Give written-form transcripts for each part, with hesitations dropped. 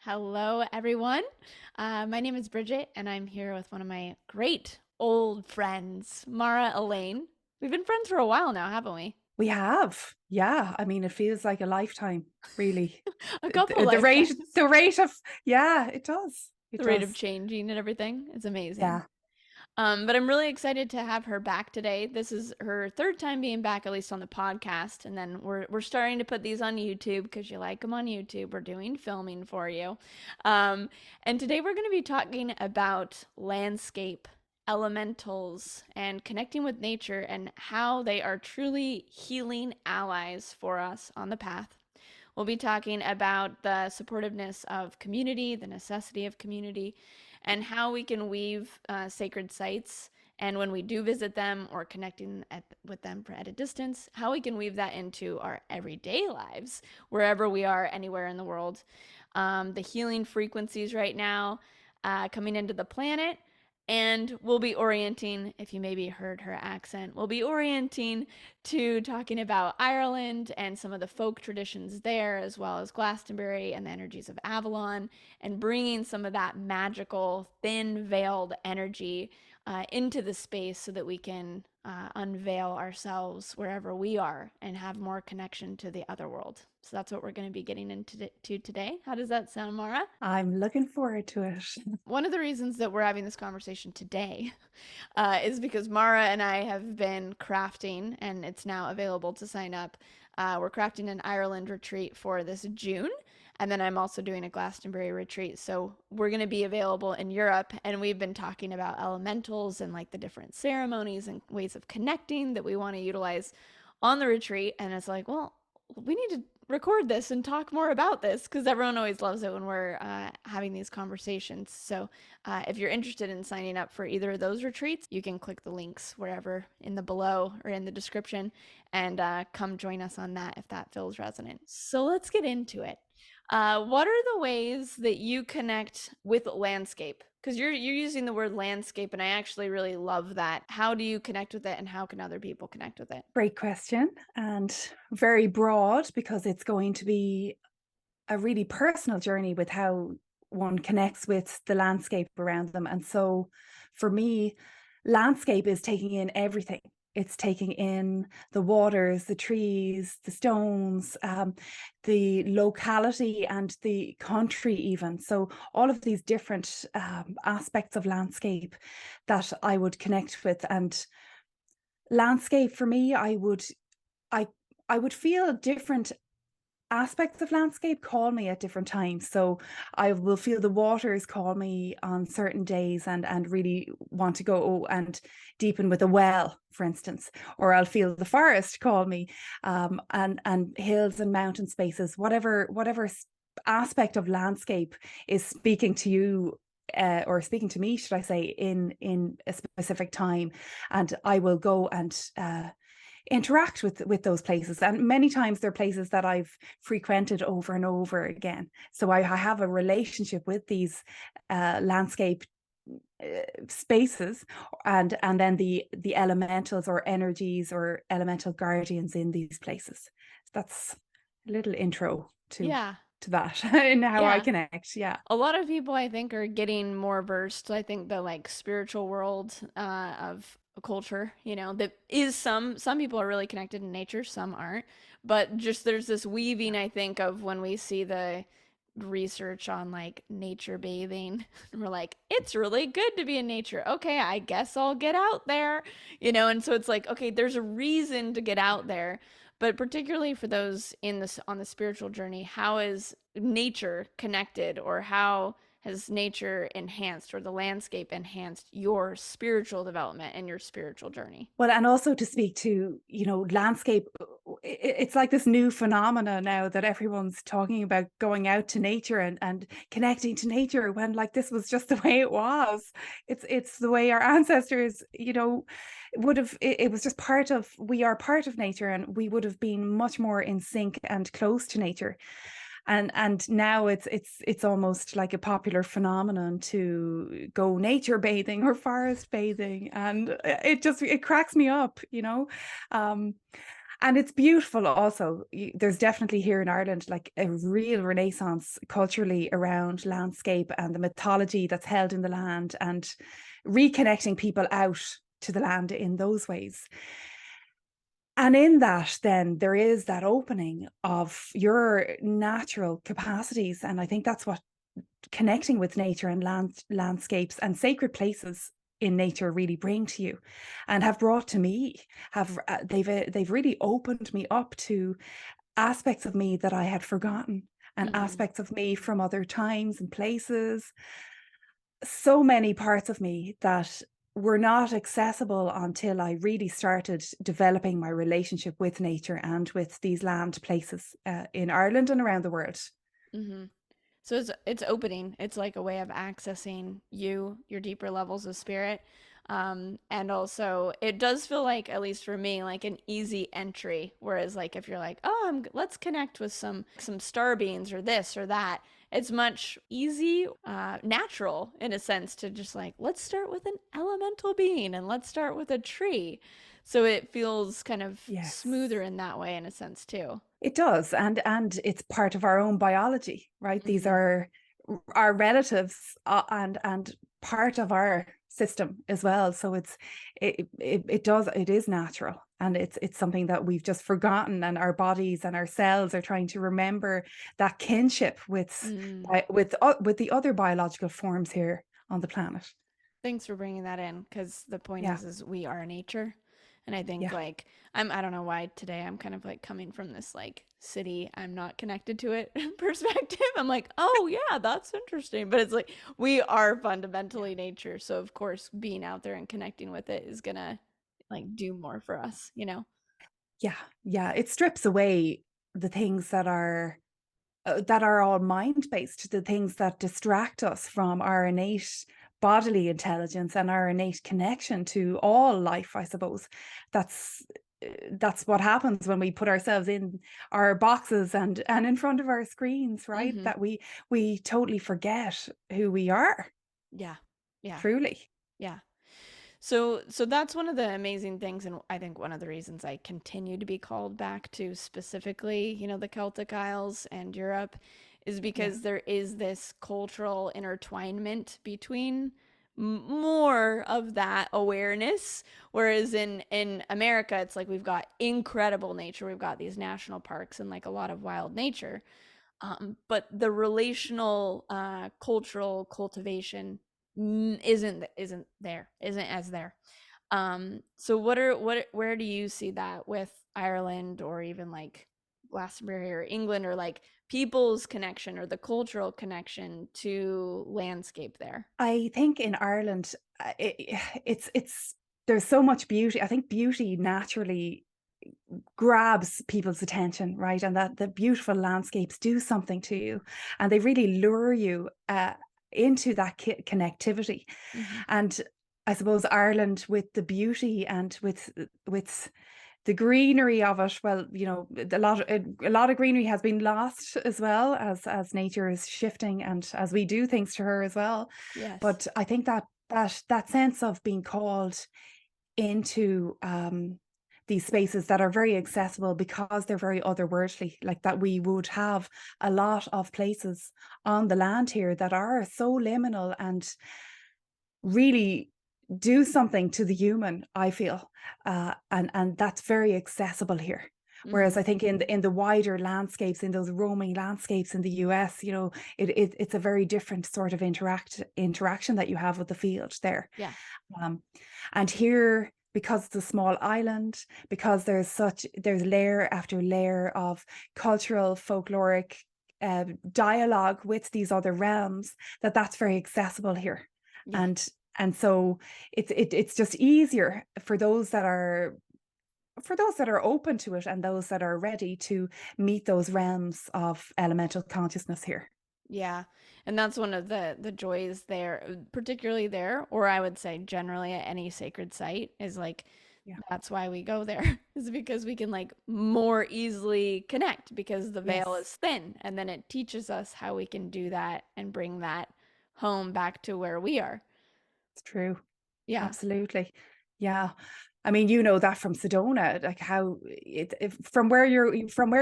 Hello, everyone. My name is Bridget, and I'm here with one of my great old friends, Mara Elaine. We've been friends for a while now, haven't we? We have, yeah. I mean, it feels like a lifetime, really. A couple The rate, lifetimes. the rate of, yeah, it does. It The rate of does. changing and everything is amazing. Yeah. But I'm really excited to have her back today. This is her third time being back, at least on the podcast, and then we're starting to put these on YouTube because you like them on YouTube. We're doing filming for you, um, and today we're going to be talking about landscape, elementals, and connecting with nature and how they are truly healing allies for us on the path. We'll be talking about the supportiveness of community, the necessity of community, and how we can weave sacred sites. And when we do visit them or connecting with them at a distance, how we can weave that into our everyday lives, wherever we are, anywhere in the world. The healing frequencies right now coming into the planet. And we'll be orienting, if you maybe heard her accent, we'll be orienting to talking about Ireland and some of the folk traditions there, as well as Glastonbury and the energies of Avalon, and bringing some of that magical, thin veiled energy into the space so that we can unveil ourselves wherever we are and have more connection to the other world. So that's what we're going to be getting into today. How does that sound, Mara? I'm looking forward to it. One of the reasons that we're having this conversation today is because Mara and I have been crafting, and it's now available to sign up. We're crafting an Ireland retreat for this June. And then I'm also doing a Glastonbury retreat. So we're going to be available in Europe. And we've been talking about elementals and like the different ceremonies and ways of connecting that we want to utilize on the retreat. And it's like, well, we need to record this and talk more about this because everyone always loves it when we're having these conversations. So if you're interested in signing up for either of those retreats, you can click the links wherever in the below or in the description and come join us on that if that feels resonant. So let's get into it. What are the ways that you connect with landscape? Because you're using the word landscape, and I actually really love that. How do you connect with it, and how can other people connect with it? Great question, and very broad because it's going to be a really personal journey with how one connects with the landscape around them. And so for me, landscape is taking in everything. It's taking in the waters, the trees, the stones, the locality and the country even. So all of these different aspects of landscape that I would connect with. And landscape for me, I I would feel different aspects of landscape call me at different times. So I will feel the waters call me on certain days and really want to go and deepen with a well, for instance, or I'll feel the forest call me, and hills and mountain spaces, whatever aspect of landscape is speaking to you. Or speaking to me, should I say, in a specific time, and I will go and interact with those places, and many times they're places that I've frequented over and over again, so I have a relationship with these landscape spaces, and then the elementals or energies or elemental guardians in these places. That's a little intro Yeah, to that and how I yeah. connect. Yeah. A lot of people I think are getting more versed. I think the like spiritual world of culture, that is some people are really connected in nature, some aren't. But just there's this weaving, I think, of when we see the research on like nature bathing and we're like, it's really good to be in nature. Okay, I guess I'll get out there. And so it's like, okay, there's a reason to get out there. But particularly for those in this on the spiritual journey, how is nature connected, or how has nature enhanced or the landscape enhanced your spiritual development and your spiritual journey? Well, and also to speak to, landscape, it's like this new phenomena now that everyone's talking about going out to nature and connecting to nature, when like this was just the way it was. It's the way our ancestors, would have, it was just we are part of nature, and we would have been much more in sync and close to nature. And now it's almost like a popular phenomenon to go nature bathing or forest bathing, and it cracks me up. um And it's beautiful also. There's definitely here in Ireland like a real renaissance culturally around landscape and the mythology that's held in the land, and reconnecting people out to the land in those ways. And in that, then there is that opening of your natural capacities. And I think that's what connecting with nature and landscapes and sacred places in nature really bring to you, and have brought to me. They've really opened me up to aspects of me that I had forgotten, and Mm-hmm. aspects of me from other times and places. So many parts of me that were not accessible until I really started developing my relationship with nature and with these land places in Ireland and around the world. Mm-hmm. So it's opening. It's like a way of accessing you, your deeper levels of spirit. And also it does feel like, at least for me, like an easy entry. Whereas like if you're like, oh, let's connect with some star beings or this or that, it's much easy, natural in a sense to just like, let's start with an elemental being and let's start with a tree. So it feels kind of Yes. smoother in that way in a sense too. It does, and it's part of our own biology, right? These Mm-hmm. are our relatives, and part of our system as well. So it is natural, and it's something that we've just forgotten, and our bodies and our cells are trying to remember that kinship Mm. with the other biological forms here on the planet. Thanks for bringing that in, because the point Yeah, is we are nature. And I think yeah, like I don't know why today I'm kind of like coming from this like city, I'm not connected to it perspective. I'm like, "Oh, yeah, that's interesting." But it's like we are yeah. fundamentally nature. So of course, being out there and connecting with it is gonna like do more for us, you know? Yeah, yeah. It strips away the things that are all mind based, the things that distract us from our innate bodily intelligence and our innate connection to all life, I suppose. That's that's what happens when we put ourselves in our boxes and in front of our screens, right? Mm-hmm. That we totally forget who we are, Yeah. Yeah. truly. Yeah. So that's one of the amazing things, and I think one of the reasons I continue to be called back to specifically, the Celtic Isles and Europe, is Yeah. because there is this cultural intertwinement between more of that awareness. Whereas in America, it's like we've got incredible nature, we've got these national parks and like a lot of wild nature, but the relational, cultural cultivation isn't as there. So where do you see that with Ireland, or even like Glastonbury or England, or like people's connection or the cultural connection to landscape there? I think in Ireland, it's there's so much beauty. I think beauty naturally grabs people's attention, right? And that the beautiful landscapes do something to you, and they really lure you into that connectivity. Mm-hmm. And I suppose Ireland, with the beauty and with the greenery of it, well, a lot of greenery has been lost as well, as nature is shifting and as we do things to her as well. Yes. But I think that sense of being called into these spaces that are very accessible because they're very otherworldly, like that we would have a lot of places on the land here that are so liminal and really do something to the human, I feel, and that's very accessible here. Mm-hmm. Whereas I think in the wider landscapes, in those roaming landscapes in the US, it's a very different sort of interaction that you have with the field there. Yeah. Um, and here, because it's a small island, because there's layer after layer of cultural, folkloric dialogue with these other realms, that's very accessible here. Yeah. And so it's just easier for those that are open to it, and those that are ready to meet those realms of elemental consciousness here. Yeah. And that's one of the joys there, particularly there, or I would say generally at any sacred site, is like Yeah. that's why we go there, is because we can like more easily connect because the veil is Yes, thin, and then it teaches us how we can do that and bring that home back to where we are. it's true. Yeah. Absolutely. Yeah. I mean, you know that from Sedona, like how from where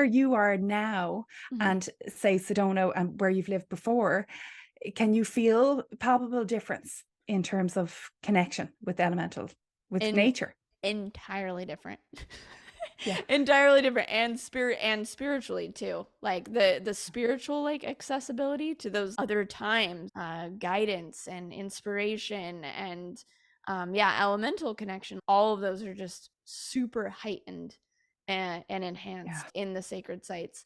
you are now, Mhm. and say Sedona and where you've lived before, can you feel palpable difference in terms of connection with elemental, with In nature? entirely different. Yeah, Entirely different, and spiritually too. Like the spiritual like accessibility to those other times, guidance and inspiration and yeah, elemental connection. All of those are just super heightened and yeah. enhanced in the sacred sites.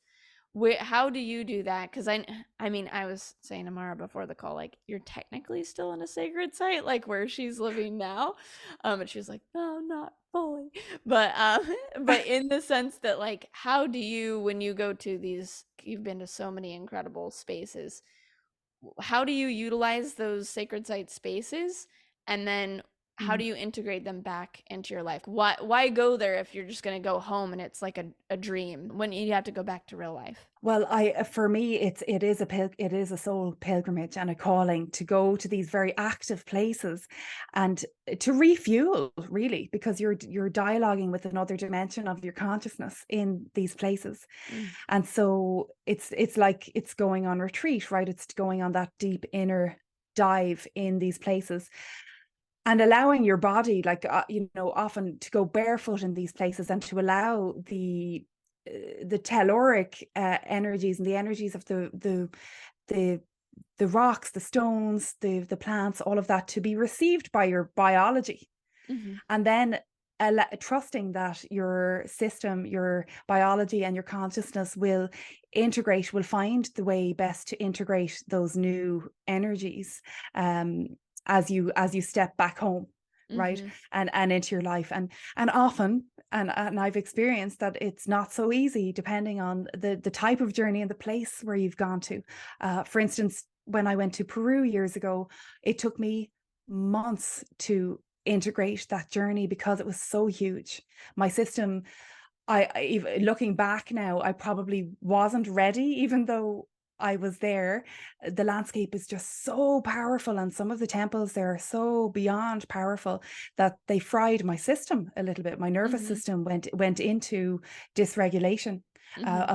How do you do that? Because I mean, I was saying to Mara before the call, like you're technically still in a sacred site, like where she's living now, and she's like, no, not fully, but but in the sense that like, how do you, when you go to these, you've been to so many incredible spaces, how do you utilize those sacred site spaces, and then how Mm. do you integrate them back into your life? Why go there if you're just going to go home and it's like a dream when you have to go back to real life? Well, for me, it is a soul pilgrimage and a calling to go to these very active places, and to refuel, really, because you're dialoguing with another dimension of your consciousness in these places. Mm. And so it's like it's going on retreat, right? It's going on that deep inner dive in these places, and allowing your body, like often to go barefoot in these places, and to allow the telluric energies and the energies of the the rocks, the stones, the plants, all of that to be received by your biology, Mm-hmm. and then trusting that your system, your biology, and your consciousness will find the way best to integrate those new energies, um, as you step back home, right, Mm-hmm. and into your life, and often, and I've experienced that it's not so easy depending on the type of journey and the place where you've gone to. For instance, when I went to Peru years ago, it took me months to integrate that journey because it was so huge. My system, looking back now, I probably wasn't ready, even though I was there. The landscape is just so powerful, and some of the temples there are so beyond powerful that they fried my system a little bit. My nervous Mm-hmm. system went into dysregulation Mm-hmm.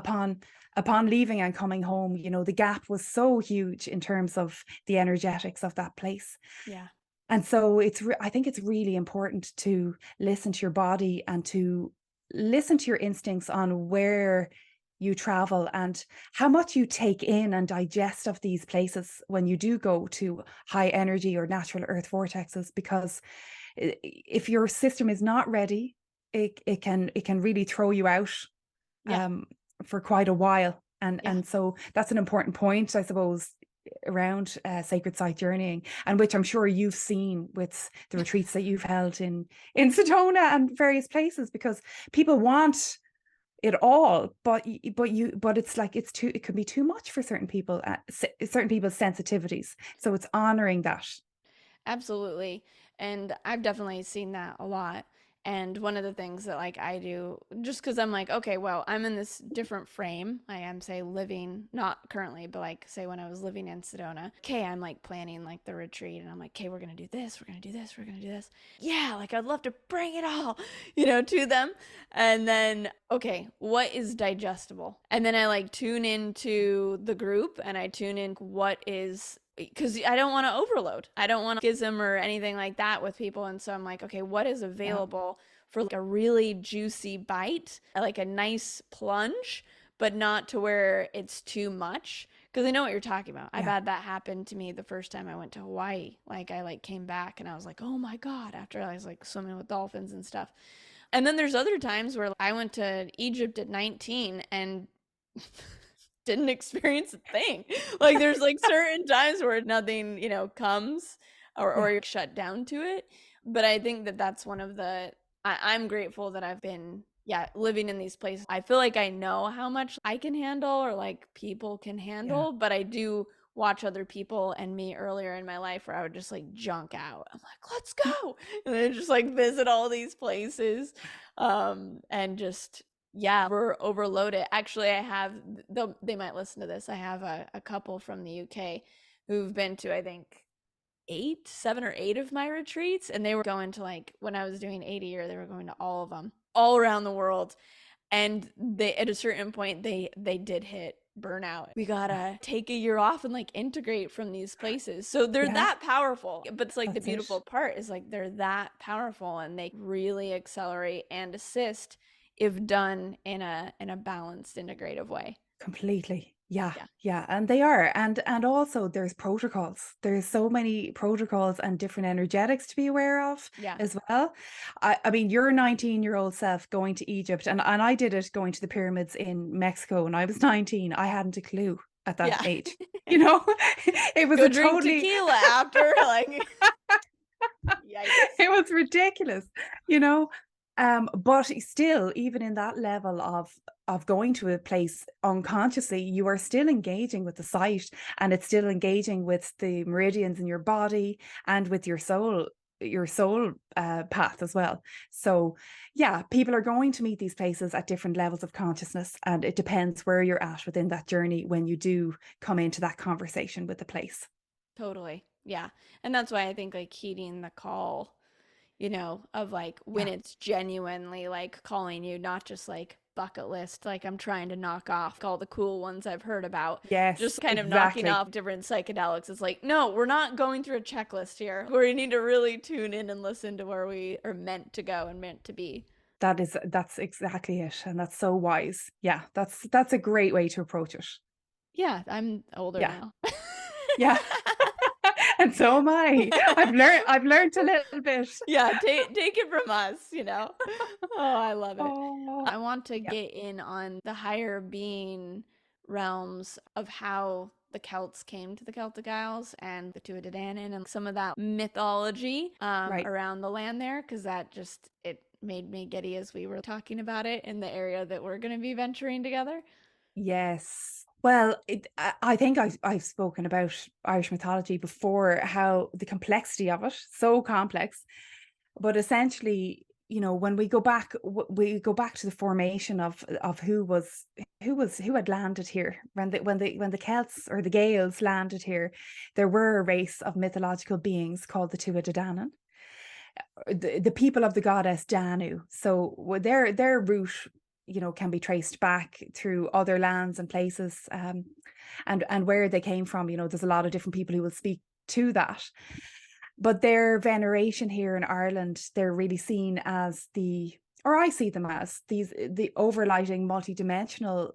upon leaving and coming home. The gap was so huge in terms of the energetics of that place. Yeah. And so I think it's really important to listen to your body and to listen to your instincts on where you travel and how much you take in and digest of these places when you do go to high energy or natural earth vortexes, because if your system is not ready, it can really throw you out Yeah. um, for quite a while. And Yeah. and so that's an important point, I suppose, around sacred site journeying, and which I'm sure you've seen with the retreats that you've held in Sedona and various places, because people want it all, but it's like it can be too much for certain people, certain people's sensitivities. So it's honoring that. Absolutely. And I've definitely seen that a lot. And one of the things that like I do, just because I'm like, okay, well, I'm in this different frame. I am, say, living, not currently, but like, say, when I was living in Sedona. Okay, I'm like planning like the retreat, and I'm like, okay, we're gonna do this, we're gonna do this, we're gonna do this. Yeah, like I'd love to bring it all, to them. And then, okay, what is digestible? And then I like tune into the group, and I tune in what is, because I don't want to overload. I don't want to schism or anything like that with people. And so I'm like, okay, what is Yeah, available for like a really juicy bite, like a nice plunge, but not to where it's too much. Because I know what you're talking about. I've yeah, had that happen to me the first time I went to Hawaii. Like I like came back and I was like, oh my God, after I was like swimming with dolphins and stuff. And then there's other times where I went to Egypt at 19 and didn't experience a thing. Like there's like certain times where nothing, comes, or yeah, you're shut down to it. But I think that that's one of the, I'm grateful that I've been, yeah, living in these places. I feel like I know how much I can handle or like people can yeah. handle, but I do watch other people and me earlier in my life where I would just like junk out. I'm like, let's go. And then just like visit all these places. And just, yeah, we're overloaded. Actually, I have, they might listen to this. I have a couple from the UK who've been to, I think, 7 or 8 of my retreats, and they were going to, like, when I was doing 80 year, they were going to all of them, all around the world. And they, at a certain point, they did hit burnout. We gotta take a year off and like integrate from these places. So they're Yeah, that powerful. But it's like the that's it. beautiful part is like they're that powerful and they really accelerate and assist if done in a balanced, integrative way. Completely. Yeah, Yeah. yeah, and they are. And also there's protocols. There's so many protocols and different energetics to be aware of Yeah. as well. I mean, your 19-year-old self going to Egypt, and I did it going to the pyramids in Mexico when I was 19. I hadn't a clue at that Yeah. age. You know, it was Go a drink totally tequila after, like, yikes. it was ridiculous, you know. But still, even in that level of going to a place unconsciously, you are still engaging with the site, and it's still engaging with the meridians in your body and with your soul path as well. So yeah, people are going to meet these places at different levels of consciousness, and it depends where you're at within that journey when you do come into that conversation with the place. Totally. Yeah. And that's why I think like heeding the call, you know, of like when Yeah. it's genuinely like calling you, not just like bucket list, like I'm trying to knock off all the cool ones I've heard about, Yes, just kind of knocking exactly. off different psychedelics. It's like, no, we're not going through a checklist here. We need to really tune in and listen to where we are meant to go and meant to be. That's exactly it. And that's so wise. Yeah, that's a great way to approach it. Yeah, I'm older Yeah. now. Yeah. And so am I. I've learned a little bit. Yeah, take it from us, you know. Oh, I love it. Oh, I want to yeah. get in on the higher being realms of how the Celts came to the Celtic Isles and the Tuatha Dé Danann and some of that mythology Right. around the land there, because that just it made me giddy as we were talking about it in the area that we're going to be venturing together. Yes. Well, I think I've spoken about Irish mythology before, how the complexity of it, so complex. But essentially, you know, when we go back to the formation of who had landed here when the Celts or the Gaels landed here. There were a race of mythological beings called the Tuatha Dé Danann, the people of the goddess Danu. So their root, you know, can be traced back through other lands and places, and where they came from. You know, there's a lot of different people who will speak to that. But their veneration here in Ireland, they're really seen as or I see them as the overlighting multidimensional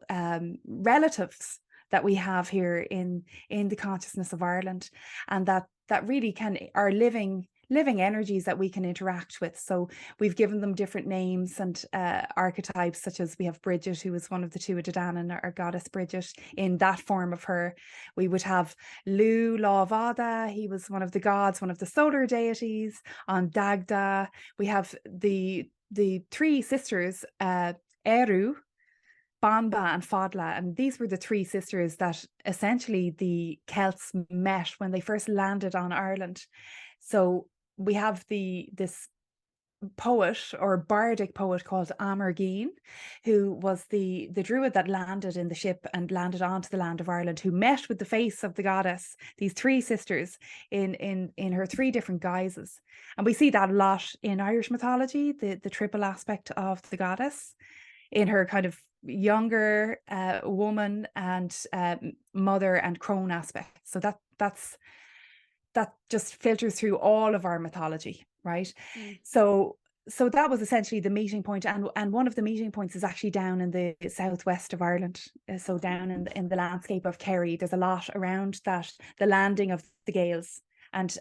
relatives that we have here in the consciousness of Ireland, and that really are living energies that we can interact with. So we've given them different names and archetypes, such as we have Bridget, who is one of the Tuatha Dé Danann, our goddess Bridget, in that form of her. We would have Lu, Law of Oddo. He was one of the gods, one of the solar deities. On Dagda, we have the three sisters, Eru, Banba and Fodla, and these were the three sisters that essentially the Celts met when they first landed on Ireland. So we have this poet or bardic poet called Amergine, who was the druid that landed in the ship and landed onto the land of Ireland, who met with the face of the goddess, these three sisters, in her three different guises. And we see that a lot in Irish mythology, the triple aspect of the goddess in her kind of younger woman and mother and crone aspect. So that just filters through all of our mythology, right? Mm. So that was essentially the meeting point, and one of the meeting points is actually down in the southwest of Ireland. So down in the landscape of Kerry, there's a lot around that, the landing of the Gaels, and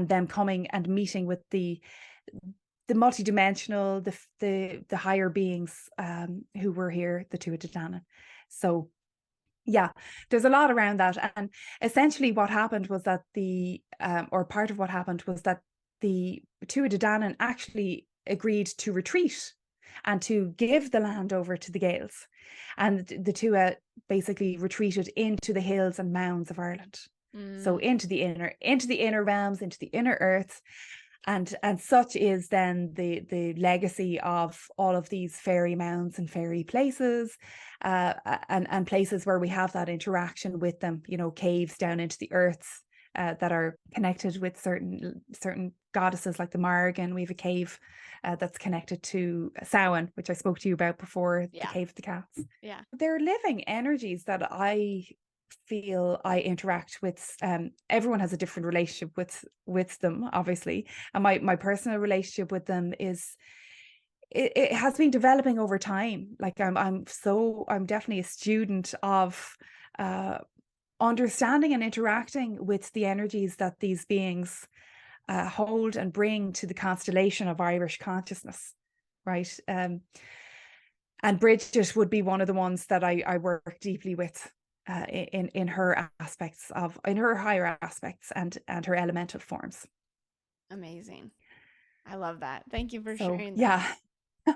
them coming and meeting with the multidimensional, the higher beings who were here, the Tuatha Dé Danann. So yeah, there's a lot around that. And essentially what happened was that or part of what happened was that the Tuatha Dé Danann actually agreed to retreat and to give the land over to the Gaels. And the Tuatha basically retreated into the hills and mounds of Ireland. So Mm. into the inner realms, into the inner earth. And such is then the legacy of all of these fairy mounds and fairy places, and places where we have that interaction with them, you know, caves down into the earths, that are connected with certain goddesses like the Margan. We have a cave that's connected to Samhain, which I spoke to you about before, the Yeah. Cave of the Cats. Yeah. They're living energies that I feel I interact with. Everyone has a different relationship with them, obviously, and my personal relationship with them is it has been developing over time. Like I'm definitely a student of understanding and interacting with the energies that these beings hold and bring to the constellation of Irish consciousness, right? And Bridget would be one of the ones that I work deeply with in her aspects in her higher aspects and her elemental forms. Amazing. I love that. Thank you for So sharing that. yeah,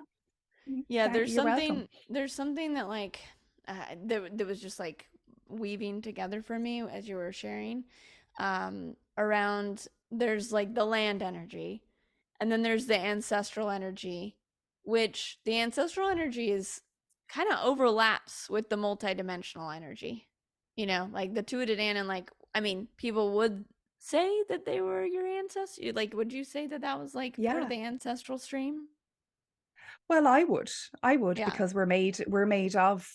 Yeah, you're welcome. there's something that like that was just like weaving together for me as you were sharing around there's like the land energy and then there's the ancestral energy, which the ancestral energy is kind of overlaps with the multidimensional energy. You know, like the Tuatha and like I mean, people would say that they were your ancestors. Like, would you say that that was like part of Yeah. the ancestral stream? Well, I would, Yeah. because we're made of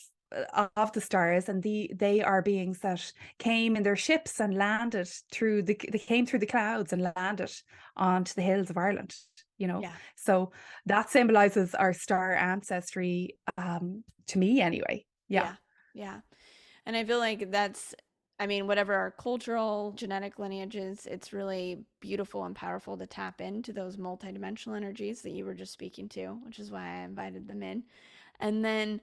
the stars, and they are beings that came in their ships and landed they came through the clouds and landed onto the hills of Ireland, you know. Yeah. So that symbolizes our star ancestry, to me anyway. Yeah. Yeah. Yeah. And I feel like that's, I mean, whatever our cultural genetic lineage is, it's really beautiful and powerful to tap into those multidimensional energies that you were just speaking to, which is why I invited them in. And then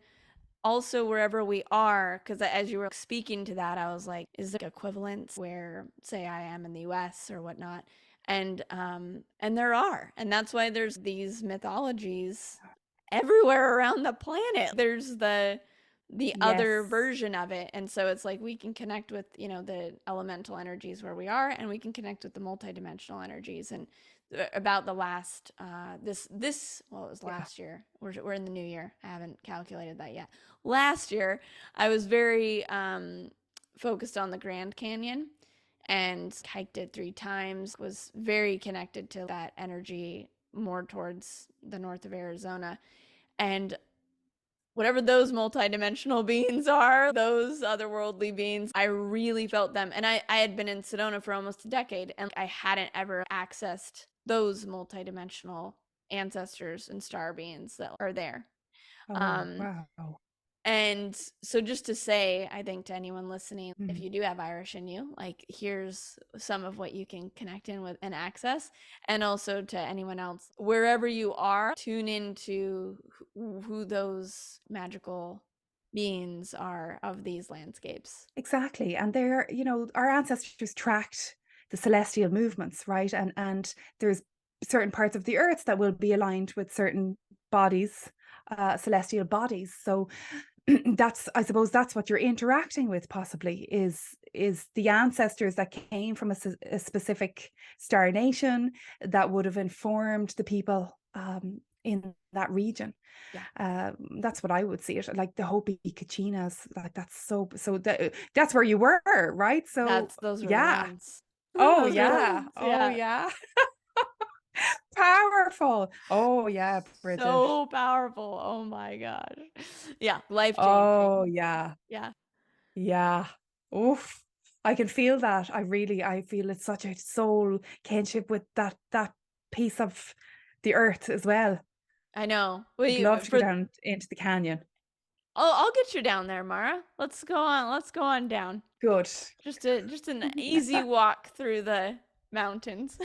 also wherever we are, because as you were speaking to that, I was like, is it equivalent where, say, I am in the US or whatnot? And there are. And that's why there's these mythologies everywhere around the planet. There's the other Yes. version of it. And so it's like we can connect with, you know, the elemental energies where we are, and we can connect with the multidimensional energies. And about the last this well, it was Yeah. last year. We're in the new year. I haven't calculated that yet. Last year, I was very focused on the Grand Canyon and hiked it 3 times. Was very connected to that energy more towards the north of Arizona. And whatever those multidimensional beings are, those otherworldly beings, I really felt them. And I had been in Sedona for almost a decade, and I hadn't ever accessed those multidimensional ancestors and star beings that are there. Oh, Um, wow. and so just to say, I think to anyone listening, if Mm. you do have Irish in you, like here's some of what you can connect in with and access. And also to anyone else, wherever you are, tune into who those magical beings are of these landscapes. Exactly. And they're, our ancestors tracked the celestial movements, right? And there's certain parts of the earth that will be aligned with certain bodies, celestial bodies. So I suppose that's what you're interacting with, possibly, is the ancestors that came from a specific star nation that would have informed the people in that region. Yeah. That's what I would see it like, the Hopi Kachinas, like that's where you were, right? So Those were the yeah. ones. Oh Those were the yeah. ones. Oh Yeah. yeah. Powerful. Oh yeah, Bridget. So powerful. Oh my gosh. Yeah. Life Oh changing. yeah. Yeah. Yeah. Oof. I can feel that. I feel it's such a soul kinship with that piece of the earth as well. I know. I'd love to go down into the canyon. I'll get you down there, Mara. Let's go on. Let's go on down. Good. Just an easy walk through the mountains.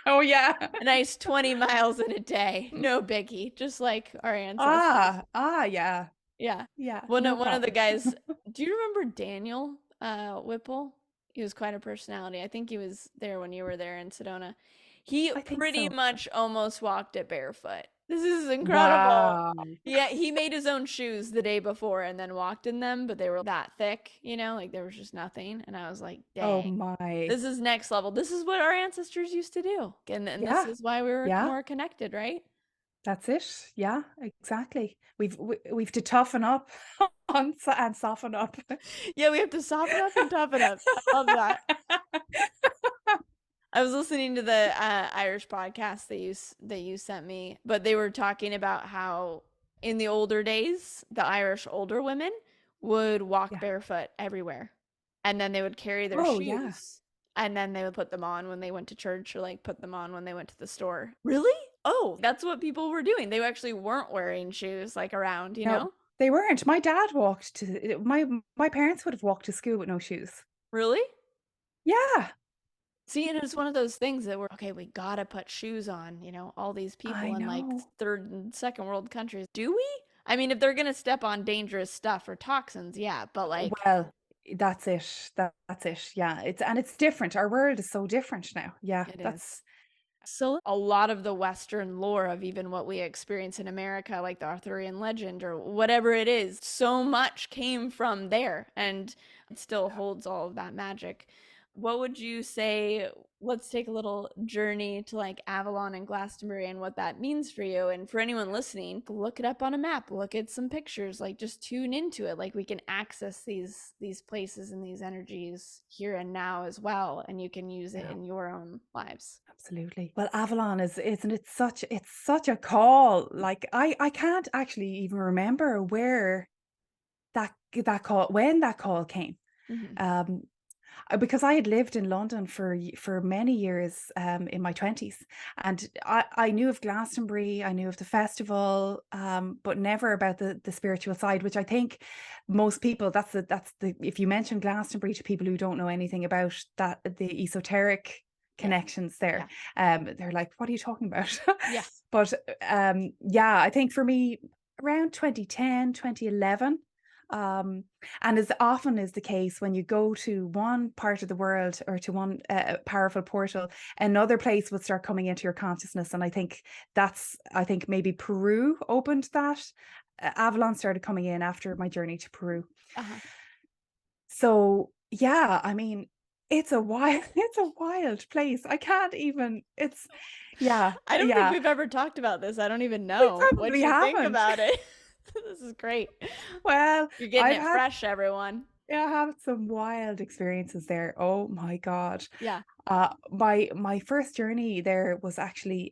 Oh yeah. A nice 20 miles in a day. No biggie. Just like our ancestors. Yeah. Yeah. Yeah, One no of the problem. guys, do you remember Daniel Whipple? He was quite a personality. I think he was there when you were there in Sedona. He I think pretty so. much almost walked it barefoot. This is incredible. Wow. Yeah, he made his own shoes the day before and then walked in them, but they were that thick, like there was just nothing. And I was like, Oh dang, my. this is next level. This is what our ancestors used to do. And this Yeah. is why we were Yeah. more connected, right? That's it. Yeah, exactly. We've to toughen up and soften up. Yeah, we have to soften up and toughen up. I love that. I was listening to the Irish podcast that you sent me, but they were talking about how in the older days, the Irish older women would walk Yeah. barefoot everywhere, and then they would carry their Oh, yeah. shoes, and then they would put them on when they went to church or like put them on when they went to the store. Really? Oh, that's what people were doing. They actually weren't wearing shoes like around, you No, know? they weren't. My dad walked to my parents would have walked to school with no shoes. Really? Yeah, See, and it's one of those things that we're okay, we gotta put shoes on, you know, all these I people in like know. third and second world countries. Do we? I mean, if they're gonna step on dangerous stuff or toxins, yeah, but like Well, that's it. That's it. Yeah, it's different. Our world is so different now. Yeah, it is. that's So a lot of the Western lore of even what we experience in America, like the Arthurian legend or whatever it is, so much came from there and it still holds all of that magic. What would you say? Let's take a little journey to like Avalon and Glastonbury and what that means for you. And for anyone listening, look it up on a map, look at some pictures, like just tune into it. Like we can access these places and these energies here and now as well, and you can use it yeah, in your own lives. absolutely. Well, Avalon is isn't it such a call. Like I can't actually even remember where that call when that call came. Mhm. Um, because I had lived in London for many years in my 20s, and I knew of Glastonbury, I knew of the festival, but never about the spiritual side, which I think most people that's the if you mention Glastonbury to people who don't know anything about that the esoteric Yeah. connections there, Yeah. they're like, what are you talking about? Yeah. But yeah, I think for me around 2010, 2011. Um, and as often is the case, when you go to one part of the world or to one powerful portal, another place will start coming into your consciousness. And I think maybe Peru opened that. Avalon started coming in after my journey to Peru. Uh-huh. So yeah, I mean, it's a wild, it's a wild place. I can't even, yeah, I don't think yeah, we've ever talked about this. I don't even we know what probably you think haven't. about it. This is great. Well, You're getting I've it had fresh, everyone. Yeah, I have some wild experiences there. Oh my God. Yeah. My first journey there was actually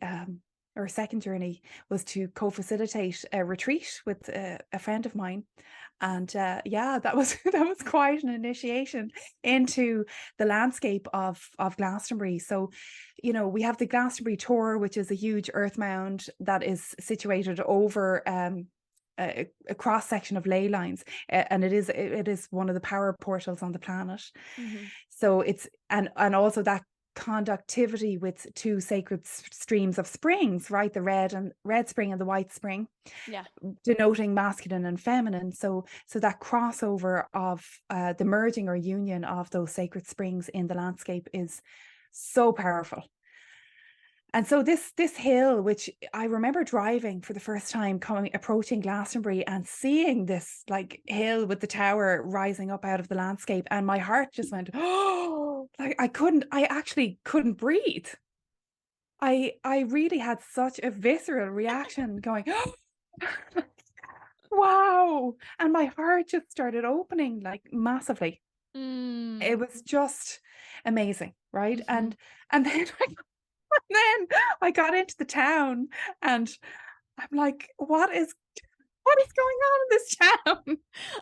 or second journey was to co-facilitate a retreat with a friend of mine. And yeah, that was that was quite an initiation into the landscape of Glastonbury. So, you know, we have the Glastonbury tour, which is a huge earth mound that is situated over a cross section of ley lines, and it is one of the power portals on the planet. Hmm. So it's and also that conductivity with two sacred streams of springs, right? The red spring and the white spring, Yeah. denoting masculine and feminine. So that crossover of the merging or union of those sacred springs in the landscape is so powerful. And so this hill, which I remember driving for the first time, approaching Glastonbury and seeing this like hill with the tower rising up out of the landscape, and my heart just went, oh, like I actually couldn't breathe. I really had such a visceral reaction, going, oh, wow, and my heart just started opening like massively. Mm. It was just amazing, right? Hmm. And then then I got into the town and I'm like, what is going on in this town?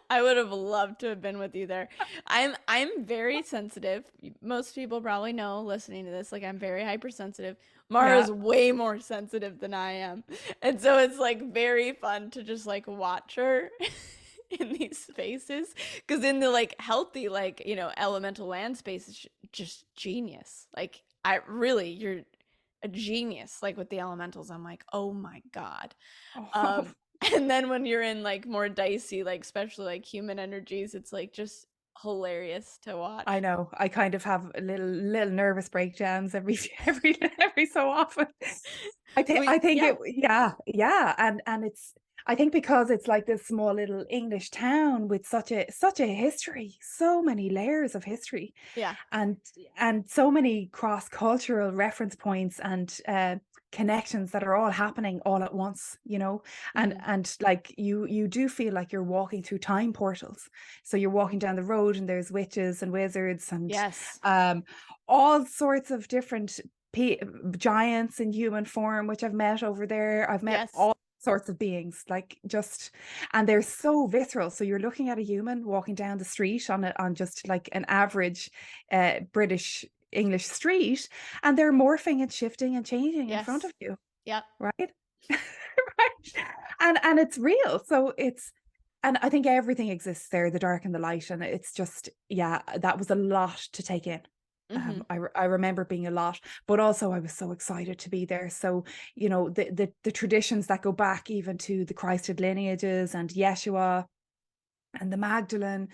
I would have loved to have been with you there. I'm very sensitive. Most people probably know listening to this, like I'm very hypersensitive. Yeah. Mara's way more sensitive than I am. And so it's like very fun to just like watch her in these spaces. Because in the like healthy, like, you know, elemental land space, it's just genius. Like I really, you're a genius. Like with the elementals, I'm like, oh my God. Oh, Um, and then when you're in like more dicey, like especially like human energies, it's like just hilarious to I watch. know. I kind of have a little nervous breakdowns every so often. I Yeah. think it yeah, yeah. And it's I think because it's like this small little English town with such a history, so many layers of history, Yeah. and so many cross-cultural reference points and connections that are all happening all at once, you know. And Mhm. like you do feel like you're walking through time portals. So you're walking down the road and there's witches and wizards and Yes. um all sorts of different giants in human form, which I've met over there. I've met Yes. all sorts of beings, like, just, and they're so visceral. So you're looking at a human walking down the street on just like an average British English street, and they're morphing and shifting and changing in front Yes. of you, Yep. right? Right. And it's real. So it's, and I think everything exists there, the dark and the light. And it's just, yeah, that was a lot to take in. Mhm. I remember being a lot, but also I was so excited to be there. So, you know, the traditions that go back even to the Christed lineages and Yeshua and the Magdalene,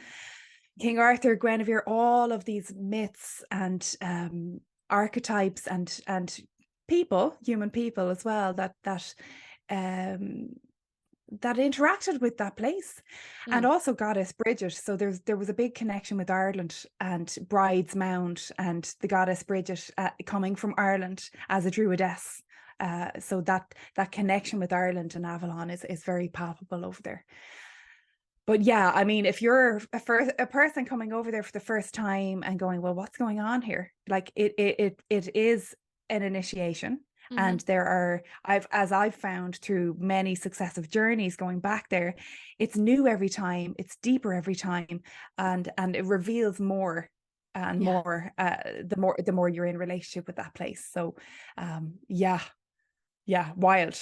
King Arthur, Guinevere, all of these myths and archetypes and people, human people as well, um that interacted with that place. And Mm. also Goddess Bridget. So there was a big connection with Ireland and Bride's Mound and the Goddess Bridget coming from Ireland as a druidess. So that connection with Ireland and Avalon is very palpable over there. But yeah, I mean, if you're a person coming over there for the first time and going, well, what's going on here? Like it is an initiation. Mhm. And I've found through many successive journeys going back there, it's new every time, it's deeper every time, and it reveals more and Yeah. more the more you're in relationship with that place. So yeah, wild.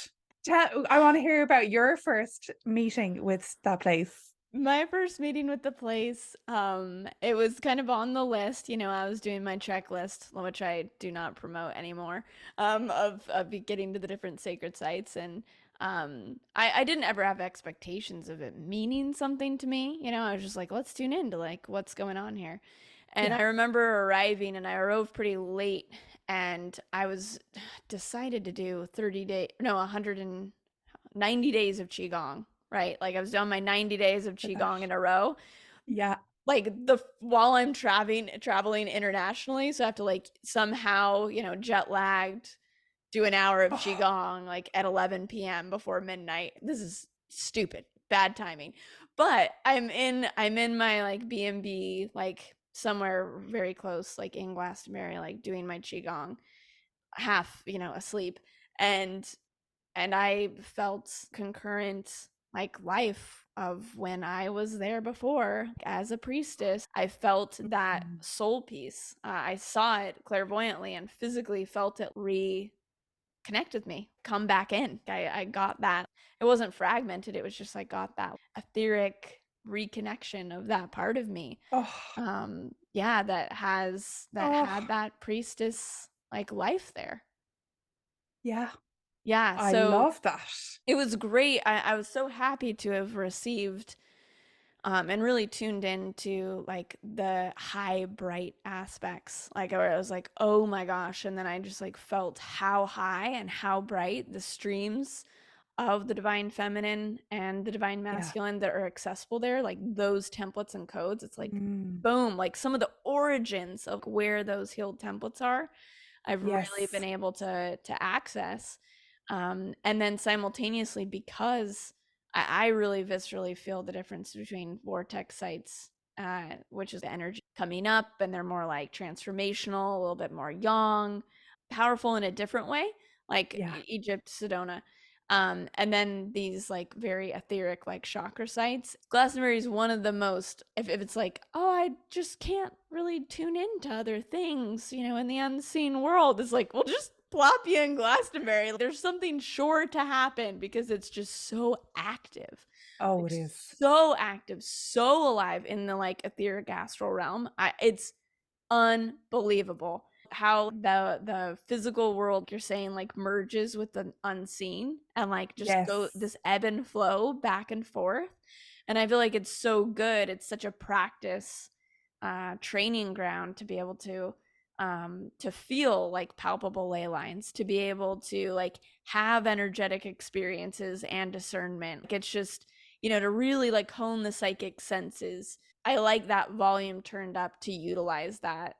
I want to hear about your first meeting with that place. My first meeting with the place, it was kind of on the list. You know, I was doing my checklist, which I do not promote anymore, of getting to the different sacred sites. And I didn't ever have expectations of it meaning something to me. You know, I was just like, let's tune in to like what's going on here. And Yeah. I remember arriving, and I arrived pretty late, and I was decided to do 190 days of Qigong, right? Like I was doing my 90 days of For that. Qigong in a row. Yeah. Like the while I'm traveling internationally, so I have to like somehow, you know, jet lagged, do an hour of Oh, Qigong like at 11 p.m. before midnight. This is stupid, bad timing. But I'm in my like B&B, like somewhere very close, like in Glastonbury, like doing my Qigong, half, you know, asleep. And I felt concurrent like life of when I was there before as a priestess. I felt that mm. soul piece. I saw it clairvoyantly and physically felt it reconnect with me, come back in. I got that. It wasn't fragmented. It was just like got that etheric reconnection of that part of me. Oh, Yeah, that had oh, that priestess like life there. yeah. Yeah, I so love that. it was great. I was so happy to have received and really tuned into like the high bright aspects. Like where I was like, oh my gosh. And then I just like felt how high and how bright the streams of the divine feminine and the divine Yeah. masculine that are accessible there, like those templates and codes. It's like Mm. boom, like some of the origins of where those healed templates are, I've really been Yes. able to access. And then simultaneously, because I really viscerally feel the difference between vortex sites, which is the energy coming up, and they're more like transformational, a little bit more yang, powerful in a different way, like Yeah. Egypt, Sedona. And then these like very etheric like chakra sites. Glastonbury is one of the most, if it's like, oh, I just can't really tune into other things, you know, in the unseen world. It's like, well, just plop you in Glastonbury. There's something sure to happen because it's just so active. Oh, Like it is. so active, so alive in the like etheric astral realm. It's unbelievable how the physical world, you're saying, like merges with the unseen and like just go Yes. this ebb and flow back and forth. And I feel like it's so good. It's such a practice training ground to be able to to feel like palpable ley lines, to be able to like have energetic experiences and discernment. Like, it's just, to really like hone the psychic senses. I like that volume turned up to utilize that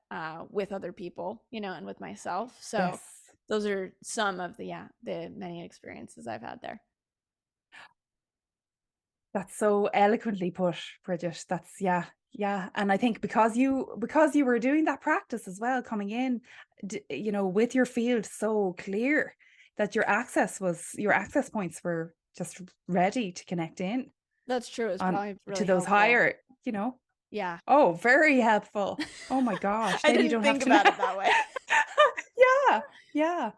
with other people, and with myself. So Yes. those are some of the many experiences I've had there. That's so eloquently put, Bridget. That's yeah, yeah. And I think because you were doing that practice as well, coming in, with your field so clear that your access points were just ready to connect in That's true. It's on probably to really those helpful. higher, you know. Yeah. Oh, very helpful. Oh my gosh. I Then you didn't don't have think to know. about it that way. Yeah, yeah.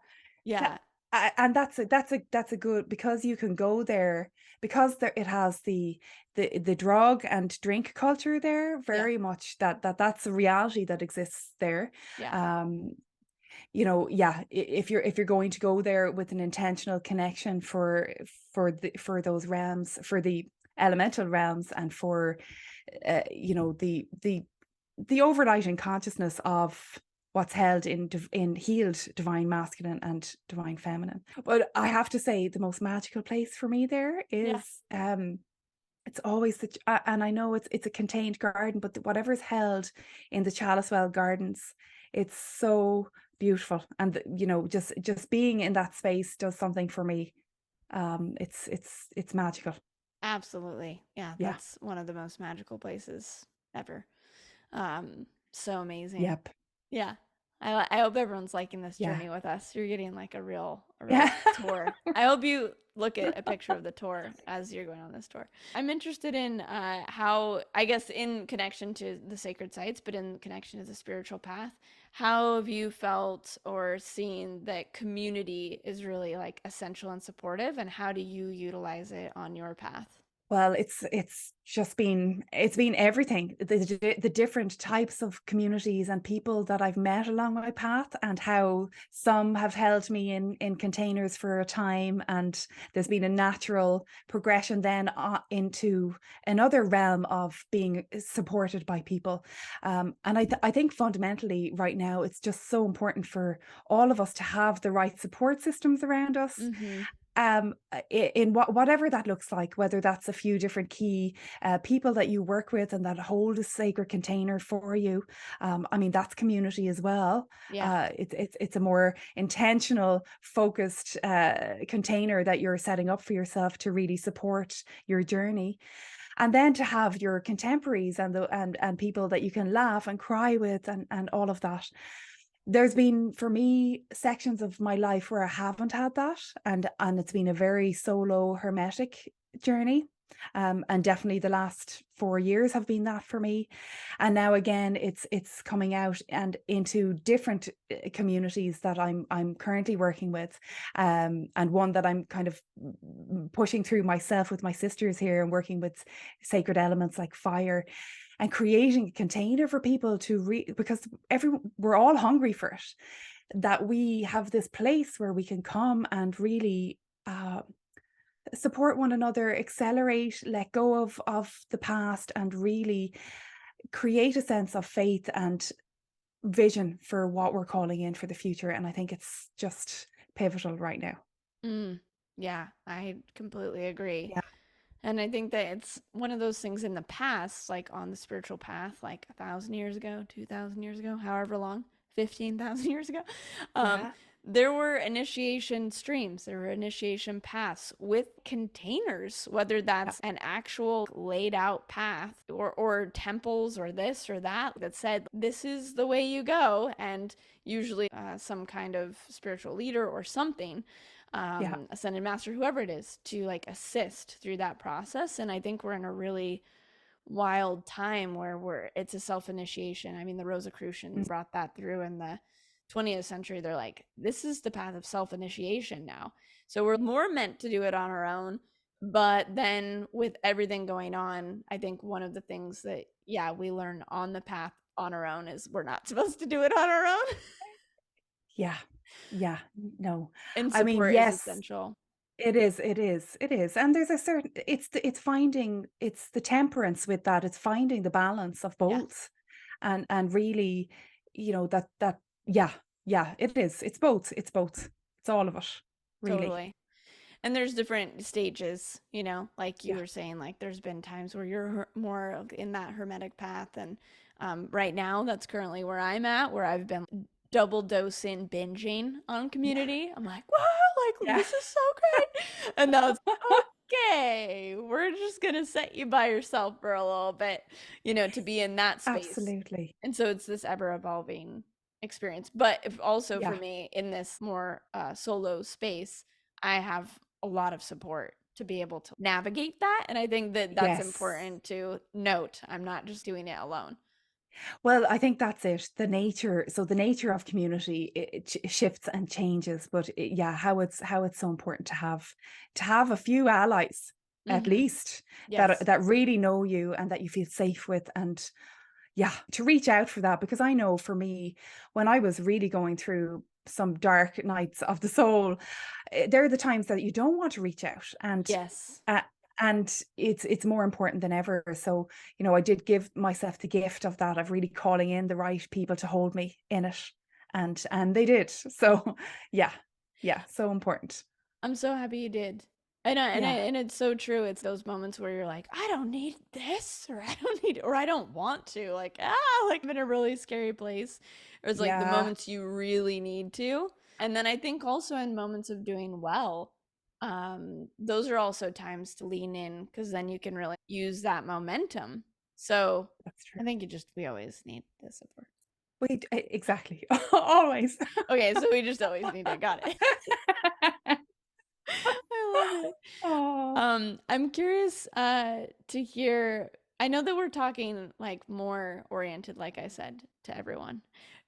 Yeah, Yeah. and that's a good, because you can go there, because it has the drug and drink culture there Yeah. very much, that's a reality that exists there. Yeah. Um, yeah, if you're going to go there with an intentional connection for those realms, for the elemental realms, and for the overlighting consciousness of what's held in healed divine masculine and divine feminine. But I have to say, the most magical place for me there Yeah. is it's always and I know it's a contained garden, but whatever's held in the Chalicewell Gardens, it's so beautiful. And just being in that space does something for me. It's magical. Absolutely. Yeah, Yeah. that's one of the most magical places ever. So amazing. Yep. Yeah. I hope everyone's liking this Yeah. journey with us. You're getting like a real Yeah. tour. I hope you look at a picture of the tour as you're going on this tour. I'm interested in how, I guess, in connection to the sacred sites, but in connection to the spiritual path, how have you felt or seen that community is really like essential and supportive, and how do you utilize it on your path? Well, it's been everything. The different types of communities and people that I've met along my path, and how some have held me in containers for a time, and there's been a natural progression then into another realm of being supported by people. And I think fundamentally right now it's just so important for all of us to have the right support systems around us, Mm-hmm. in whatever that looks like, whether that's a few different key people that you work with and that hold a sacred container for you. I mean, that's community as well. Yeah. It's a more intentional, focused container that you're setting up for yourself to really support your journey. And then to have your contemporaries and people that you can laugh and cry with, and all of that. There's been, for me, sections of my life where I haven't had that, and it's been a very solo, hermetic journey. And definitely the last 4 years have been that for me. And now again, it's coming out and into different communities that I'm currently working with, and one that I'm kind of pushing through myself with my sisters here, and working with sacred elements like fire, and creating a container for people to because we're all hungry for it, that we have this place where we can come and really support one another, accelerate, let go of the past, and really create a sense of faith and vision for what we're calling in for the future. And I think it's just pivotal right now. Mm. Yeah, I completely agree. Yeah. And I think that it's one of those things in the past, like on the spiritual path, like 1,000 years ago, 2,000 years ago, however long, 15,000 years ago, um, Yeah. there were initiation streams, there were initiation paths with containers, whether Yeah. that's an actual laid out path, or temples or this or that that said, this is the way you go. And usually some kind of spiritual leader or something, Yeah. ascended master, whoever it is, to like assist through that process. And I think we're in a really wild time where it's a self initiation. I mean, the Rosicrucians brought that through in the 20th century. They're like, this is the path of self initiation now. So we're more meant to do it on our own. But then with everything going on, I think one of the things that, yeah, we learn on the path on our own is we're not supposed to do it on our own. Yeah. Yeah. No. And I mean, support is yes. essential. It is. And there's a certain, it's the temperance with that. It's finding the balance of Yes. both, and really, that Yeah, yeah, it is. It's both. It's both. It's all of it, really. Totally. And there's different stages, like you Yeah, were saying, like there's been times where you're more in that hermetic path. And right now, that's currently where I'm at, where I've been double dosing binging on yeah, community. I'm like, wow, like yeah. this is so great. And now it's okay, we're just going to set you by yourself for a little bit, to be in that space. Absolutely. And so it's this ever evolving experience. But if also for Yeah. me in this more solo space, I have a lot of support to be able to navigate that. And I think that that's Yes. important to note. I'm not just doing it alone. Well, I think that's it. The nature of community, it shifts and changes, but yeah, how it's so important to have a few allies at Hmm. least Yes. that really know you and that you feel safe with, and yeah, to reach out for that, because I know for me, when I was really going through some dark nights of the soul, there are the times that you don't want to reach out, Yes. uh, and it's more important than ever. So, I did give myself the gift of that, of really calling in the right people to hold me in it, and they did. So, yeah, yeah, so important. I'm so happy you did. Yeah, And it's so true. It's those moments where you're like, I don't need this, or I don't need, or I don't want to. Like I'm in a really scary place. Or it's like the yeah, moments you really need to. And then I think also in moments of doing well, those are also times to lean in because then you can really use that momentum. So that's true. I think we always need the support. Wait, exactly, always. Okay, so we just always need it. Got it. I love it. Oh. I'm curious to hear. I know that we're talking like more oriented, like I said, to everyone,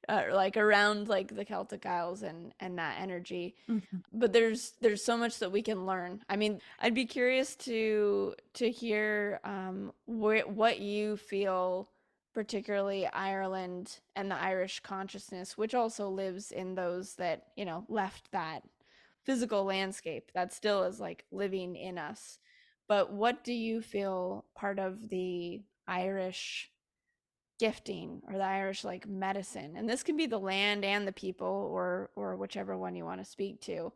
like around like the Celtic Isles and that energy. Mhm. But there's so much that we can learn. I mean, I'd be curious to hear what you feel, particularly Ireland and the Irish consciousness, which also lives in those that left that physical landscape that still is like living in us. But what do you feel part of the Irish gifting or the Irish like medicine? And this can be the land and the people or whichever one you want to speak to.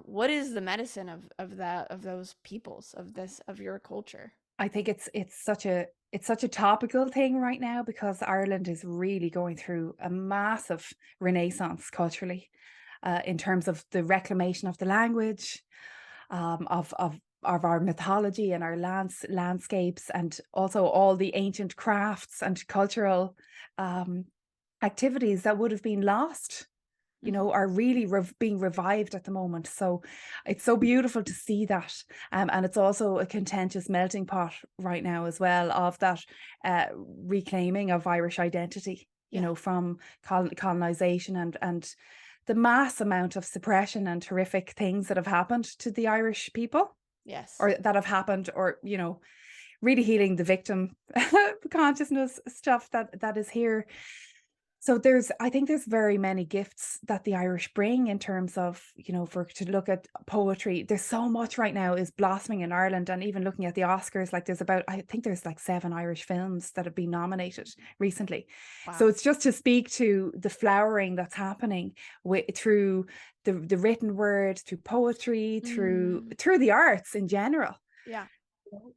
What is the medicine of those peoples of your culture? I think it's such a topical thing right now, because Ireland is really going through a massive renaissance culturally, in terms of the reclamation of the language, of our mythology and our landscapes, and also all the ancient crafts and cultural um, activities that would have been lost, Hmm. are really being revived at the moment. So it's so beautiful to see that. And it's also a contentious melting pot right now as well, of that reclaiming of Irish identity, Yeah. from colonization, and the mass amount of suppression and horrific things that have happened to the Irish people, Yes. or that have happened, or, really healing the victim consciousness stuff that is here. So I think there's very many gifts that the Irish bring, in terms of, for to look at poetry. There's so much right now is blossoming in Ireland, and even looking at the Oscars, like I think there's like 7 Irish films that have been nominated recently. So Wow. it's just to speak to the flowering that's happening through the written word, through poetry, through Mm, through the arts in general. yeah.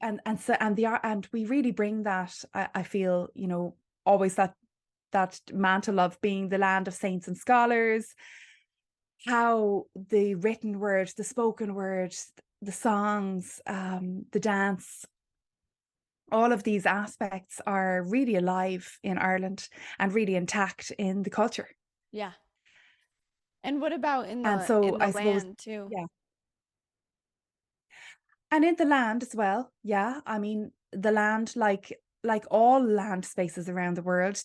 And we really bring that, I feel, always that mantle of being the land of saints and scholars, how the written word, the spoken word, the songs, the dance, all of these aspects are really alive in Ireland, and really intact in the culture. Yeah. And what about in And the so in the I suppose, land too? yeah. And in the land as well, yeah. I mean, the land, like all land spaces around the world,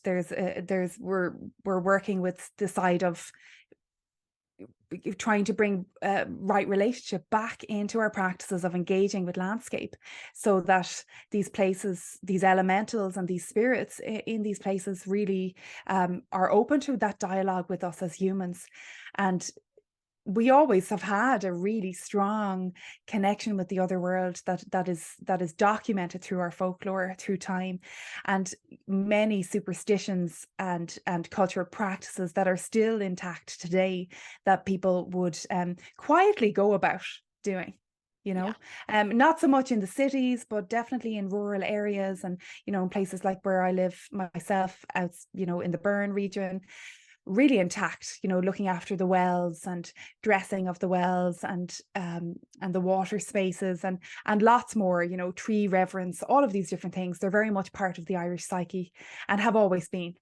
we're working with the side of trying to bring right relationship back into our practices of engaging with landscape, so that these places, these elementals and these spirits in these places, really are open to that dialogue with us as humans. And we always have had a really strong connection with the other world that is documented through our folklore through time, and many superstitions and cultural practices that are still intact today that people would quietly go about doing, you Yeah. know. Not so much in the cities, but definitely in rural areas, and in places like where I live myself, out in the Burn region, really intact, looking after the wells and dressing of the wells, and the water spaces, and lots more, tree reverence, all of these different things. They're very much part of the Irish psyche and have always been,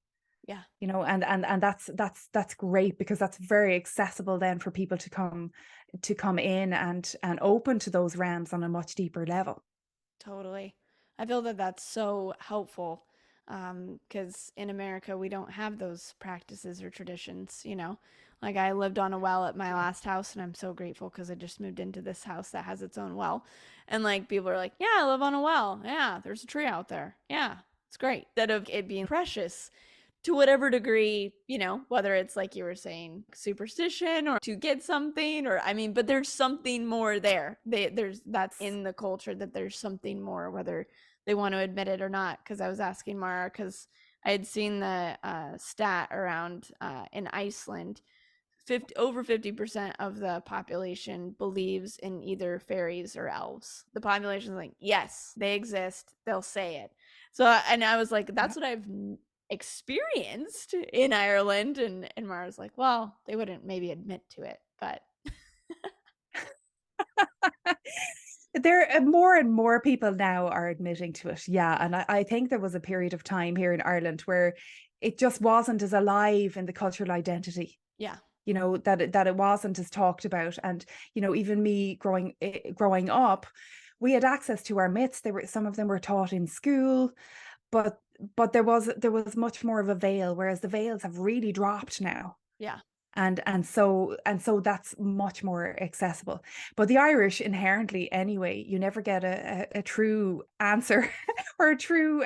Yeah. and that's great, because that's very accessible then for people to come in and open to those realms on a much deeper level. Totally. I feel that that's so helpful because in America we don't have those practices or traditions, you know? Like I lived on a well at my last house and I'm so grateful because I just moved into this house that has its own well. And like people are like, yeah, I live on a well. Yeah, there's a tree out there. Yeah, it's great. Instead of it being precious to whatever degree, you know, whether it's like you were saying, superstition or to get something, or I mean, but there's something more there. There's that's in the culture that there's something more, whether they want to admit it or not. Because I was asking Mara, because I had seen the stat around in Iceland, over 50% of the population believes in either fairies or elves. The population's like, yes, they exist. They'll say it. So, and I was like, Yeah. that's what I've experienced in Ireland. And Mara's like, well, they wouldn't maybe admit to it, but There more and more people now are admitting to it. Yeah. And I think there was a period of time here in Ireland where it just wasn't as alive in the cultural identity, yeah, that it wasn't as talked about. And, even me growing up, we had access to our myths. Some of them were taught in school, but there was much more of a veil, whereas the veils have really dropped now. yeah, And so that's much more accessible. But the Irish inherently, anyway, you never get a true answer or a true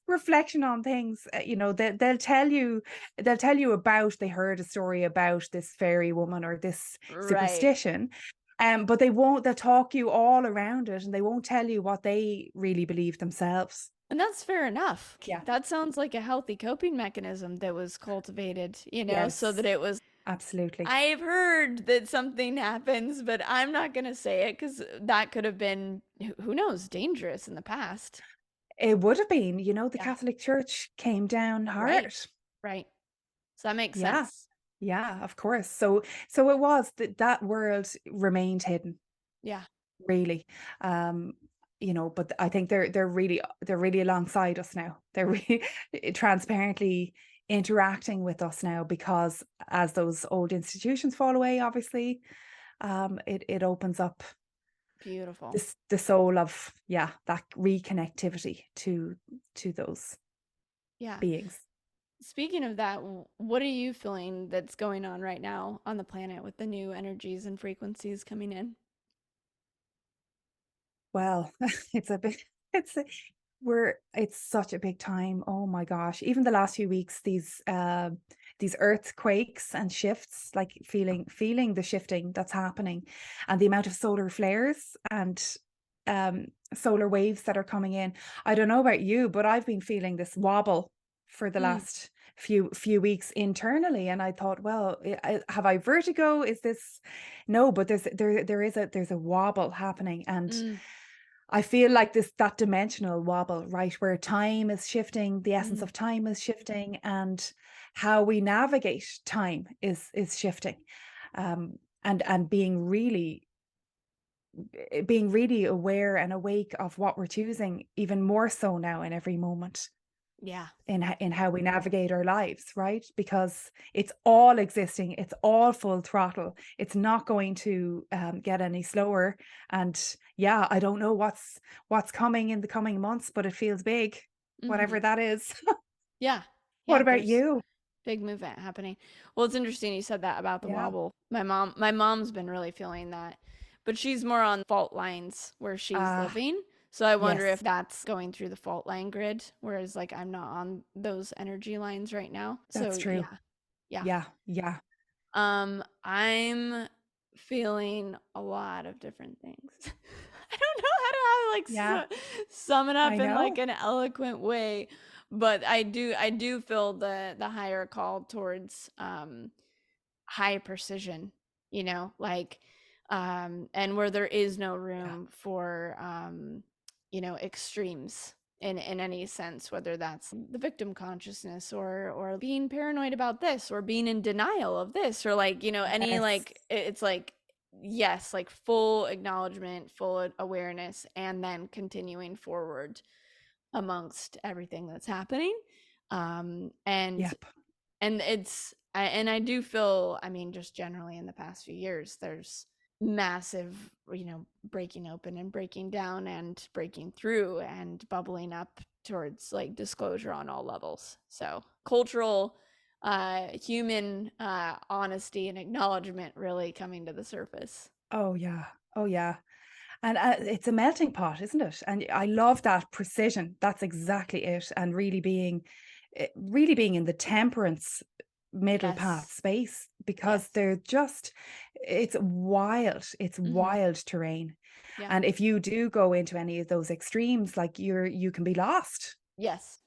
reflection on things. They'll tell you about, they heard a story about this fairy woman or this right. superstition, but they'll talk you all around it, and they won't tell you what they really believe themselves. And that's fair enough. Yeah. That sounds like a healthy coping mechanism that was cultivated, you know, so Yes, that it was, absolutely. I've heard that something happens, but I'm not going to say it because that could have been, who knows, dangerous in the past. It would have been, the Yeah. Catholic Church came down Right. hard. Right. So that makes Yeah, sense. yeah, of course. So it was that world remained hidden, Yeah. really. Um, but I think they're really alongside us now. They're really transparently interacting with us now, because as those old institutions fall away, obviously, it opens up Beautiful. the soul of, yeah, that reconnectivity to those Yeah. beings. Speaking of that, what are you feeling that's going on right now on the planet with the new energies and frequencies coming in? Well, it's a big, it's a, it's such a big time. Oh my gosh. Even the last few weeks, these earthquakes and shifts, like feeling the shifting that's happening, and the amount of solar flares and solar waves that are coming in. I don't know about you, but I've been feeling this wobble for the Mm, last few weeks internally, and I thought, well, have I vertigo? Is this no? But there's a wobble happening, and mm, I feel like that dimensional wobble, right, where time is shifting, the essence mm. of time is shifting, and how we navigate time is shifting, and being really aware and awake of what we're choosing, even more so now in every moment, Yeah. in how we navigate our lives, right? Because it's all existing, it's all full throttle. It's not going to get any slower. And yeah, I don't know what's coming in the coming months, but it feels big, Hmm. whatever that is. Yeah. What Yeah. about There's you? big movement happening. Well, it's interesting you said that about the Yeah. wobble. My mom's been really feeling that, but she's more on fault lines where she's Ah, living. So I wonder if yes, that's going through the fault line grid, whereas like I'm not on those energy lines right now. So that's true. yeah, yeah. Yeah, yeah. I'm feeling a lot of different things. I don't know how Yeah, to sum it I up in like know. an eloquent way, but I do feel the higher call towards high precision, like and where there is no Yeah. room for extremes in any sense, whether that's the victim consciousness or being paranoid about this or being in denial of this or like any Yes. like it's like yes, like full acknowledgement, full awareness, and then continuing forward amongst everything that's happening. um and Yep. and and I do feel, I mean, just generally in the past few years, there's massive, breaking open and breaking down and breaking through and bubbling up towards like disclosure on all levels. So cultural, human honesty and acknowledgement really coming to the surface. Oh yeah. Oh yeah. And it's a melting pot, isn't it? And I love that precision. That's exactly it. And really being in the temperance middle path Yes. space, because Yes. they're just, it's wild. It's Mm-hmm. wild terrain. Yeah. And if you do go into any of those extremes, like you can be lost, Yes.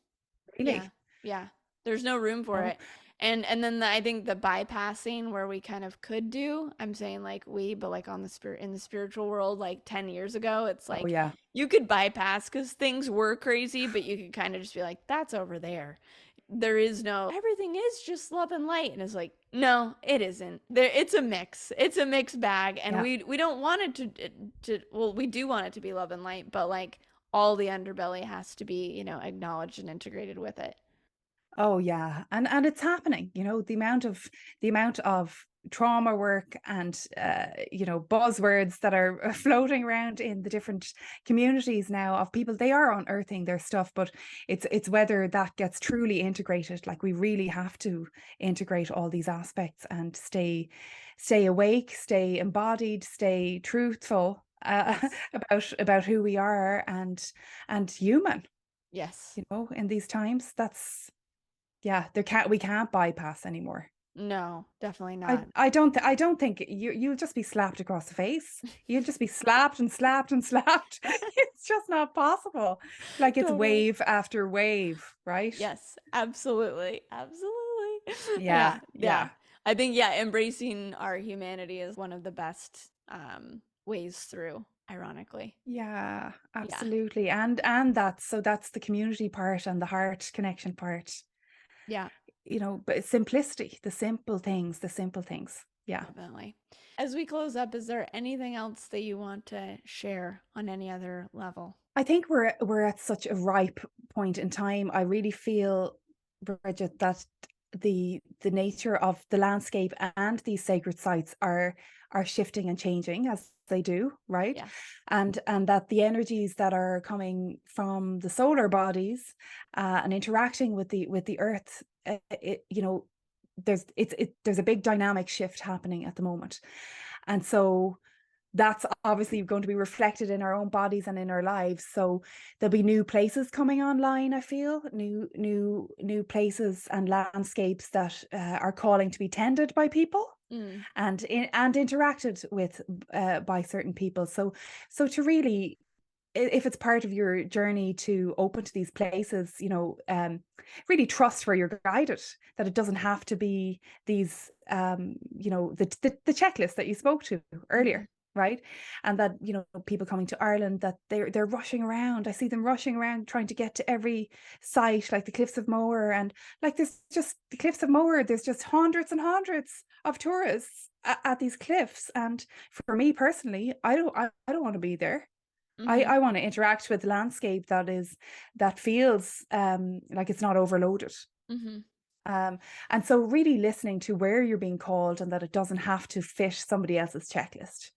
Yeah, really. yeah. There's no room for Oh, it. And then I think the bypassing where we kind of could do, I'm saying like we, but like on the spirit in the spiritual world, like 10 years ago, it's oh like yeah. you could bypass because things were crazy, but you could kind of just be like, that's over there. There is no everything is just love and light. And it's like, no, it isn't. There it's a mix. It's a mixed bag. And Yeah. we don't want it to well, we do want it to be love and light, but like all the underbelly has to be, acknowledged and integrated with it. Oh yeah, and it's happening. The amount of trauma work and buzzwords that are floating around in the different communities now of people. They are unearthing their stuff, but it's whether that gets truly integrated. Like we really have to integrate all these aspects and stay awake, stay embodied, stay truthful Yes. about who we are and human. Yes. In these times, that's yeah, we can't bypass anymore. No, definitely I not. I don't think you'll just be slapped across the face. You'll just be slapped and slapped and slapped. It's just not possible. Like it's Totally. wave after wave, right? Yes, absolutely. Absolutely. Yeah, Yeah, yeah. yeah. I think yeah, embracing our humanity is one of the best ways through, ironically. Yeah, Yeah. absolutely. And that's the community part and the heart connection part. Yeah, But simplicity, the simple things. Yeah. definitely. As we close up, is there anything else that you want to share on any other level? I think we're at such a ripe point in time. I really feel, Bridget, that the nature of the landscape and these sacred sites are shifting and changing as they do, right? Yeah. And that the energies that are coming from the solar bodies and interacting with the earth, there's a big dynamic shift happening at the moment, and so that's obviously going to be reflected in our own bodies and in our lives. So there'll be new places coming online. I feel new places and landscapes that are calling to be tended by people Mm, and interacted with by certain people. So to really, if it's part of your journey to open to these places, really trust where you're guided, that it doesn't have to be these, the checklist that you spoke to mm-hmm. earlier, right? And that, people coming to Ireland, that they're rushing around. I see them rushing around trying to get to every site, like the Cliffs of Moher. And like there's just the Cliffs of Moher, there's just hundreds and hundreds of tourists at these cliffs. And for me personally, I don't want to be there. I, Mm-hmm. I want to interact with the landscape that feels like it's not overloaded. Mm-hmm. Um, and so really listening to where you're being called and that it doesn't have to fit somebody else's checklist,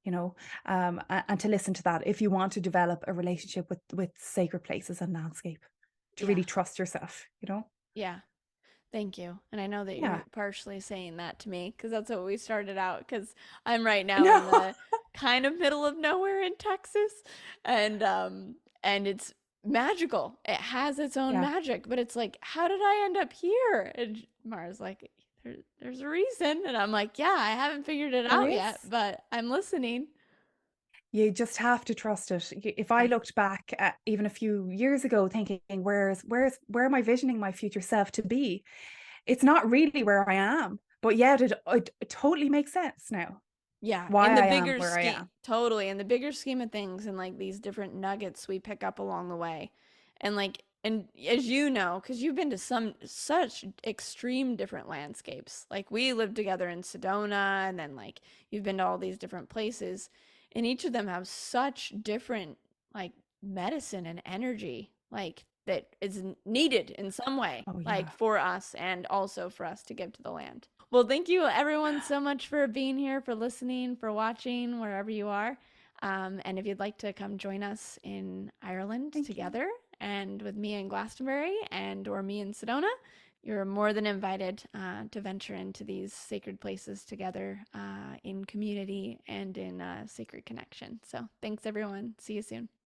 and to listen to that if you want to develop a relationship with sacred places and landscape, to Yeah. really trust yourself. Yeah. Thank you. And I know that Yeah. you're partially saying that to me because that's what we started out. Because I'm right now in No. the kind of middle of nowhere in Texas, and it's magical. It has its own Yeah. magic, but it's like, how did I end up here? And Mara's like, there's a reason. And I'm like, yeah, I haven't figured it There out yet, is. but I'm listening. You just have to trust it. If I Yeah. looked back at even a few years ago thinking, where am I visioning my future self to be? It's not really where I am, but yet it totally makes sense now Yeah, why in the I am bigger where I scheme, am. totally, in the bigger scheme of things, and like these different nuggets we pick up along the way. And like, and as you know, because you've been to some such extreme different landscapes. Like we lived together in Sedona, and then like you've been to all these different places, and each of them have such different like medicine and energy, like that is needed in some way, Oh like yeah. for us and also for us to give to the land. Well, thank you everyone so much for being here, for listening, for watching wherever you are. And if you'd like to come join us in Ireland Thank you. together and with me in Glastonbury and or me in Sedona, you're more than invited to venture into these sacred places together in community and in sacred connection. So thanks everyone. See you soon.